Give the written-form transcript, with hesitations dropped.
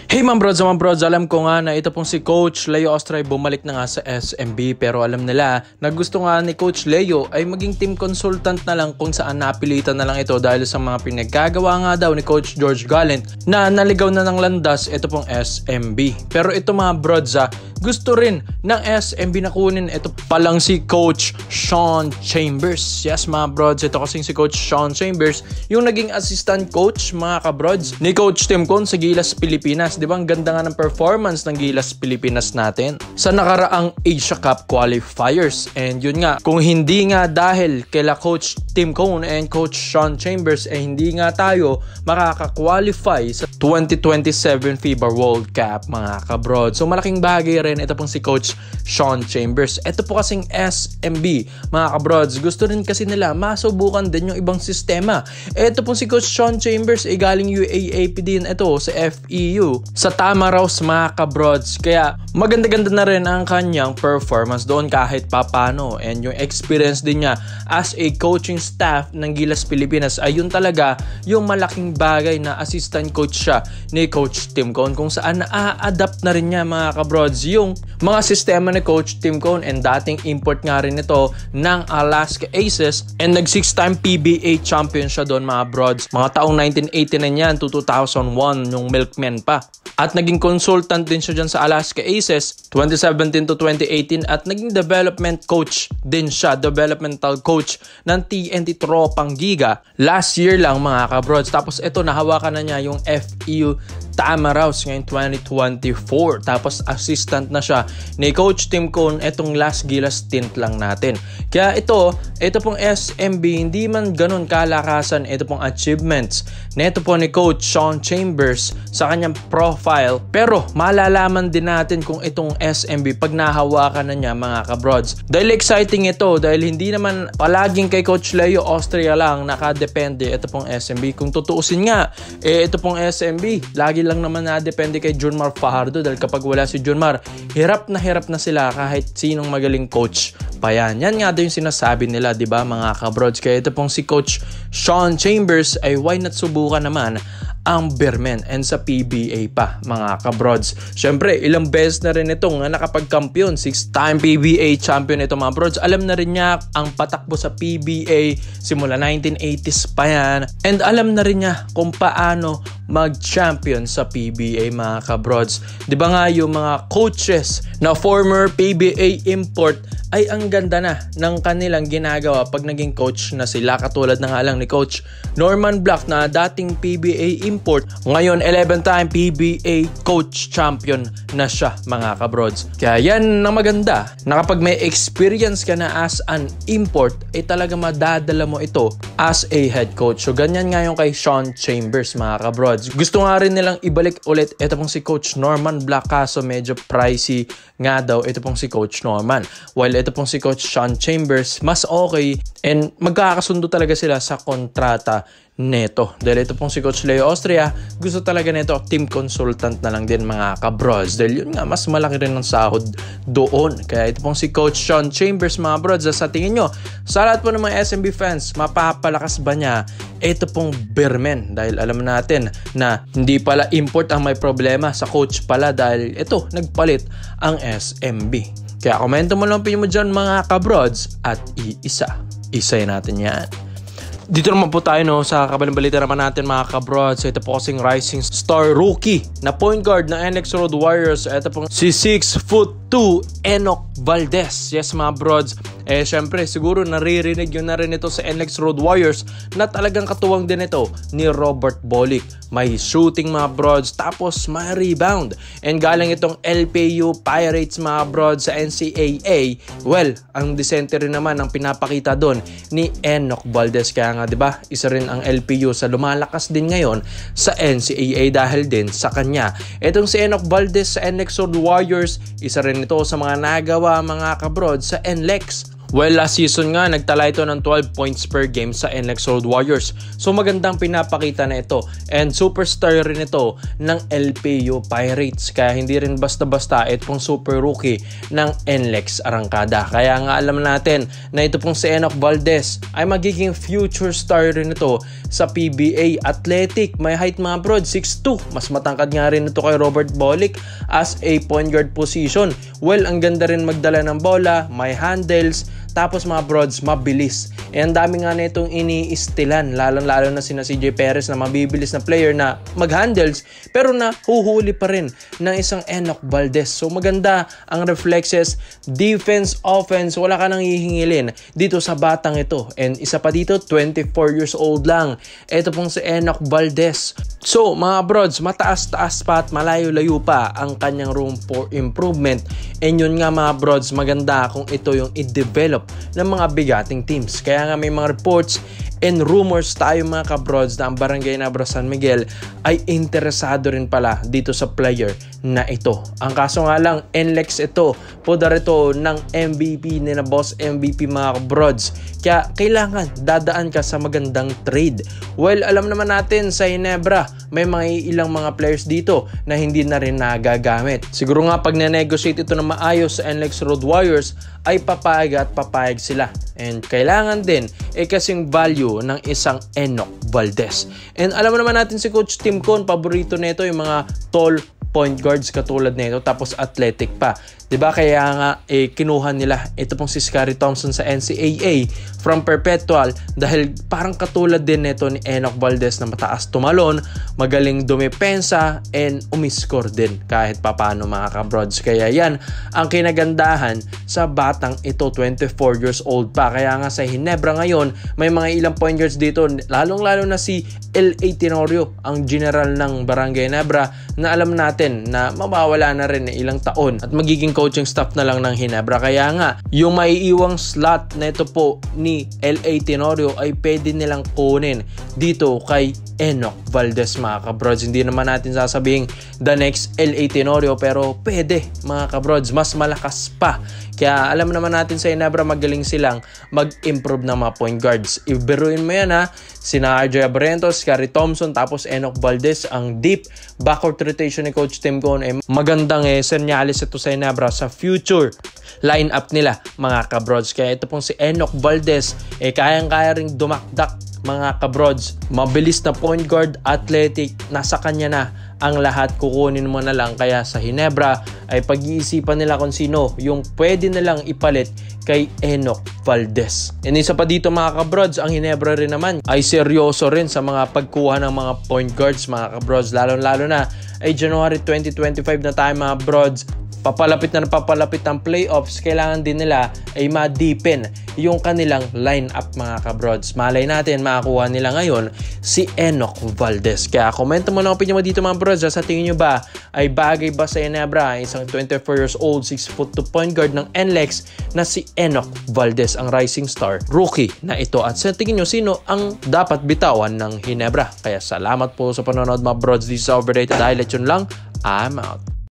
Hey mga brods, alam ko nga na ito pong si Coach Leo Austria bumalik na nga sa SMB, pero alam nila na gusto nga ni Coach Leo ay maging team consultant na lang, kung saan napilitan na lang ito dahil sa mga pinaggagawa nga daw ni Coach George Gallant na naligaw na ng landas ito pong SMB. Pero ito mga brods, gusto rin ng SMB na kunin ito palang si Coach Sean Chambers. Yes mga brods, ito kasing si Coach Sean Chambers yung naging assistant coach mga kabrods ni Coach Tim Cone sa Gilas Pilipinas. Di ba ang ganda nga ng performance ng Gilas Pilipinas natin sa nakaraang Asia Cup qualifiers? And yun nga, kung hindi nga dahil kila Coach Tim Cone and Coach Sean Chambers hindi nga tayo makaka-qualify sa 2027 FIBA World Cup mga kabrods. So malaking bagay rin ito pong si Coach Sean Chambers. Ito po kasing SMB mga kabrods, gusto rin kasi nila masubukan din yung ibang sistema. Ito pong si Coach Sean Chambers galing UAAP din ito sa FEU sa Tamaraws mga kabrods. Kaya maganda-ganda na rin ang kanyang performance doon kahit papano, and yung experience din niya as a coaching staff ng Gilas Pilipinas ay yun talaga yung malaking bagay na assistant coach siya ni Coach Tim Cone, kung saan na-adapt na rin niya mga kabrods yung mga sistema ni Coach Tim Cone, and dating import nga rin ito ng Alaska Aces, and nag 6-time PBA champion siya doon mga brods. Mga taong 1989 yan to 2001 yung Milkmen pa. At naging consultant din siya dyan sa Alaska Aces 2017 to 2018, at naging development coach din siya, developmental coach ng TNT Tropang Giga last year lang mga kabrods. Tapos ito, nahawakan na niya yung FEU Tamaraws ngayong 2024. Tapos assistant na siya ni Coach Tim Cone etong last Gilas stint lang natin. Kaya ito pong SMB hindi man ganun kalakasan ito pong achievements na ito po ni Coach Sean Chambers sa kanyang profile, pero malalaman din natin kung itong SMB pag nahawakan na niya mga kabrods. Dahil exciting ito, dahil hindi naman palaging kay Coach Leo Austria lang nakadepende ito pong SMB. Kung tutuusin nga, ito pong SMB lagi lang naman nadepende kay Junmar Fajardo, dahil kapag wala si Junmar, hirap na sila kahit sinong magaling coach pa yan. Yan nga daw yung sinasabi nila, di ba mga kabrods? Kaya ito pong si Coach Sean Chambers ay why not subukan naman ang Bermen and sa PBA pa mga kabrods. Syempre ilang beses na rin itong nakapagkampiyon, 6-time PBA champion ito mga brods. Alam na rin niya ang patakbo sa PBA simula 1980s pa yan, and alam na rin niya kung paano mag-champion sa PBA mga kabrods. Di ba nga yung mga coaches na former PBA import ay ang ganda na ng kanilang ginagawa pag naging coach na sila, katulad na nga lang ni Coach Norman Black na dating PBA import, ngayon 11-time PBA coach champion na siya mga kabrods. Kaya yan ang maganda na kapag may experience ka na as an import ay talaga madadala mo ito as a head coach. So ganyan nga yung kay Sean Chambers mga kabrods. Gusto nga rin nilang ibalik ulit ito pong si Coach Norman Black, kaso medyo pricey nga daw ito pong si Coach Norman, while ito pong si Coach Sean Chambers mas okay, and magkakasundo talaga sila sa kontrata neto. Dahil ito pong si Coach Leo Austria gusto talaga neto team consultant na lang din mga kabrods, dahil yun nga mas malaki rin ang sahod doon. Kaya ito pong si Coach Sean Chambers mga brods, sa tingin nyo sa lahat po ng mga SMB fans, mapapalakas ba niya ito pong Bermen? Dahil alam natin na hindi pala import ang may problema, sa coach pala, dahil ito nagpalit ang SMB. Kaya komento mo lang opinion mo dyan mga kabrods, at isay natin yan. Dito naman po tayo sa kabalang balita naman natin mga kabrods. Ito po kasing rising star rookie na point guard ng NX Road Warriors. Ito po si 6'2" Enoch Valdez. Yes mga brods, syempre siguro naririnig yun na rin ito sa NX Road Warriors na talagang katuwang din ito ni Robert Bolick. May shooting mga brods, tapos may rebound, and galing itong LPU Pirates mga brods sa NCAA. Well, ang disente rin naman ang pinapakita doon ni Enoch Valdez. Kaya nga 'di ba, isa rin ang LPU sa lumalakas din ngayon sa NCAA dahil din sa kanya. Etong si Enoch Valdez sa NX Road Warriors, isa rin ito sa mga nagawa mga kabrods sa NLEX. Well, last season nga, nagtala ito ng 12 points per game sa NLEX Road Warriors. So magandang pinapakita na ito. And superstar rin ito ng LPU Pirates. Kaya hindi rin basta-basta itong super rookie ng NLEX Arangkada. Kaya nga alam natin na ito pong si Enoch Valdez ay magiging future star rin ito sa PBA. Athletic, may height mga bro, 6'2". Mas matangkad nga rin ito kay Robert Bolick as a point guard position. Well, ang ganda rin magdala ng bola, may handles, tapos mga broads, mabilis. E ang dami nga na itong iniistilan, lalo na sina CJ Perez na mabibilis na player na mag-handles, pero na huhuli pa rin ng isang Enoch Valdez. So maganda ang reflexes, defense, offense, wala ka nang hihingilin dito sa batang ito. And isa pa dito, 24 years old lang. Ito pong si Enoch Valdez. So mga broads, mataas-taas pa at malayo-layo pa ang kanyang room for improvement. And yun nga mga broads, maganda kung ito yung i-develop ng mga bigating teams. Kaya nga may mga reports and rumors tayo mga kabrods na ang Barangay Nabra San Miguel ay interesado rin pala dito sa player na ito. Ang kaso nga lang, NLEX ito, pudar ito ng MVP ni na boss MVP mga kabrods. Kaya kailangan dadaan ka sa magandang trade. Well, alam naman natin sa Ginebra, may mga ilang mga players dito na hindi na rin nagagamit. Siguro nga pag na-negotiate ito na maayos sa NLEX Road Warriors, ay papayag at papayag sila. And kailangan din kasing value ng isang Enoch Valdez. And alam naman natin si Coach Tim Con, paborito nito yung mga tall point guards katulad nito, tapos athletic pa. 'Di ba? Kaya nga kinuha nila ito pong si Scottie Thompson sa NCAA from Perpetual dahil parang katulad din nito ni Enoch Valdez na mataas tumalon, magaling dumepensa, and umiscore din kahit papano mga kabrods. Kaya yan ang kinagandahan sa batang ito, 24 years old pa. Kaya nga sa Ginebra ngayon, may mga ilang point guards dito, lalong-lalo na si L.A. Tenorio, ang general ng Barangay Ginebra, na alam natin na mawawala na rin ilang taon at magiging coaching staff na lang ng Ginebra. Kaya nga, yung maiiwang slot na ito po ni L.A. Tenorio ay pwede nilang kunin dito kay Enoch Valdez mga kabrods. Hindi naman natin sasabihin the next L.A. Tenorio, pero pwede mga kabrods, mas malakas pa. Kaya alam naman natin sa Ginebra, magaling silang mag-improve ng mga point guards. Ibiruin mo yan ha, sina RJ Abarrientos, Scottie Thompson, tapos Enoch Valdez. Ang deep backcourt rotation ni Coach Tim Con ay magandang senyales ito sa Ginebra sa future lineup nila mga kabrods. Kaya ito pong si Enoch Valdez kayang-kaya ring dumakdak mga kabrods. Mabilis na point guard, athletic, nasa kanya na ang lahat, kukunin mo na lang. Kaya sa Ginebra ay pag-iisipan nila kung sino yung pwede nilang ipalit kay Enoch Valdez. And isa pa dito mga kabrods, ang Ginebra rin naman ay seryoso rin sa mga pagkuha ng mga point guards mga kabrods. Lalo na ay January 2025 na tayo mga brods. Papalapit ang playoffs, kailangan din nila ay ma-deepen yung kanilang lineup mga kabrods. Malay natin makakuha nila ngayon si Enoch Valdez. Kaya komento mo na opinion mo dito mga brods. Sa tingin nyo ba ay bagay ba sa Ginebra isang 24 years old, 6'2" point guard ng NLEX na si Enoch Valdez, ang rising star rookie na ito? At sa tingin nyo, sino ang dapat bitawan ng Ginebra? Kaya salamat po sa panonood mga brods dito sa Overrated Highlights. Yun lang, I'm out.